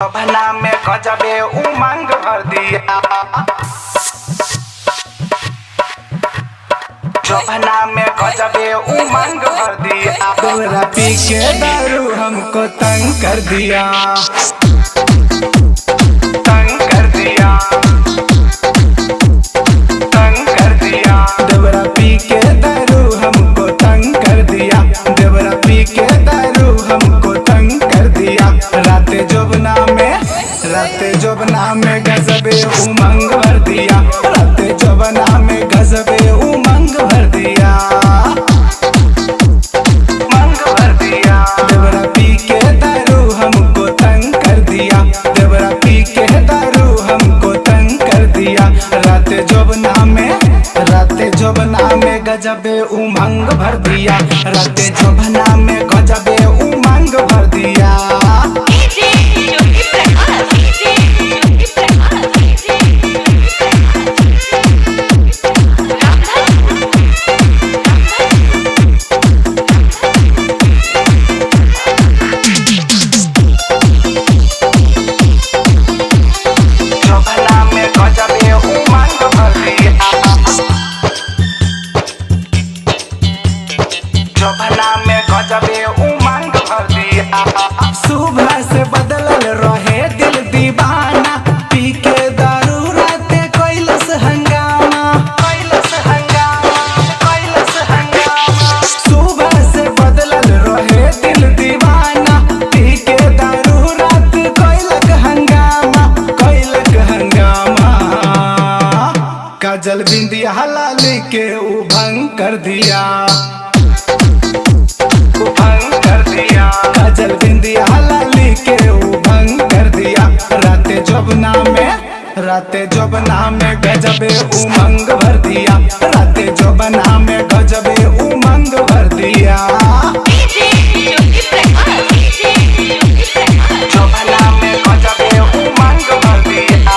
सपना में गजबे उमंग भर दिया। सपना में गजबे उमंग भर दिया। तोरा पी के दारू हमको तंग कर दिया, तंग कर दिया, तंग कर दिया। देवरा पी के दारू हमको तंग कर दिया, देवरा पी के दारू हमको तंग कर दिया। राते जोबना में गजबे उमंग भर दिया, राते जोबना में गजबे उमंग भर दिया, उमंग भर दिया। देवरा पी के दारू हमको तंग कर दिया, देवरा पी के दारू हमको तंग कर दिया। राते जोबना में गजबे उमंग भर दिया, राते जोबना में गजबे उमंग भर दिया। सुबह से बदलल रहे दिल दीवाना, पी के दारू राते कैलस हंगामा, कैलस हंगामा, कैलस हंगामा। सुबह से बदलल रहे दिल दीवाना, पी के दारू रात कैलक हंगामा, कैलक हंगामा। काजल बिंदिया हलाली के उभंग कर दिया, उभंग कर दिया। काजल बिंदिया हलाली के उभंग कर दिया। राते जोबना में गजबे उमंग भर दिया, राते जोबना में गजबे उमंग भर दिया। जोबना में गजबे उमंग भर दिया,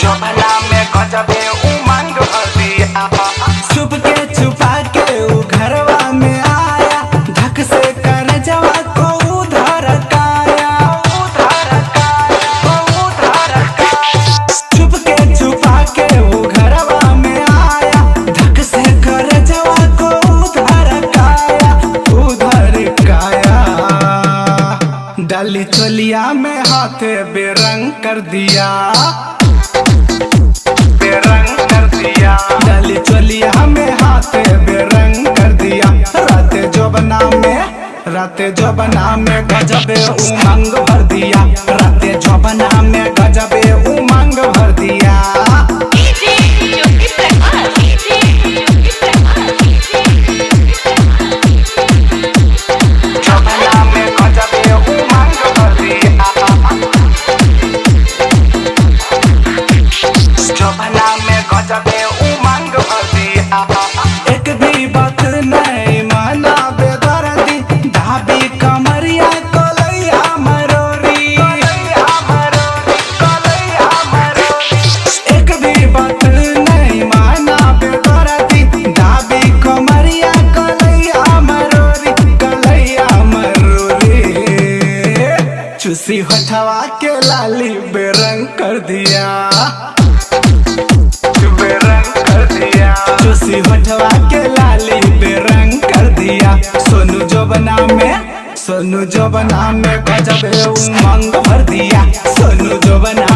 जोबना में गजबे उमंग भर दिया। छुप के छुपा के उ घरवा में आया, धक से कर जवा को उधर काया, उधर काया, उधर काया। छुप के छुपा के उ घरवा में आया, धक से कर जवा को उधर काया, उधर काया। डाली चोलिया में हाथे बेरंग कर दिया, बेरंग कर दिया। डाली चोलिया में हाथे बेरंग कर दिया। राते जोबना में गजबे उमंग भर दिया, राते जोबना में गजबे उमंग भर दिया। जोबना में गजबे उमंग भर दिया, जोबना में गजबे उमंग भर दिया। एक भी बात नहीं माना बेदर्दी, ढाबी कमरिया कोलैया मरोरी, कलैया मरोरी, कलैया मरोरी। एक भी बात नहीं माना बेदर्दी, ढाबी कमरिया कोलैया मरोरी, कोलैया मरोरी। चूसी होठवा के लाली बेरंग कर दिया, बेरंग कर दिया। चूसी होठवा के लाली बेरंग कर दिया। सोनू जोबना में गजबे उमंग भर दिया, सोनू जोबना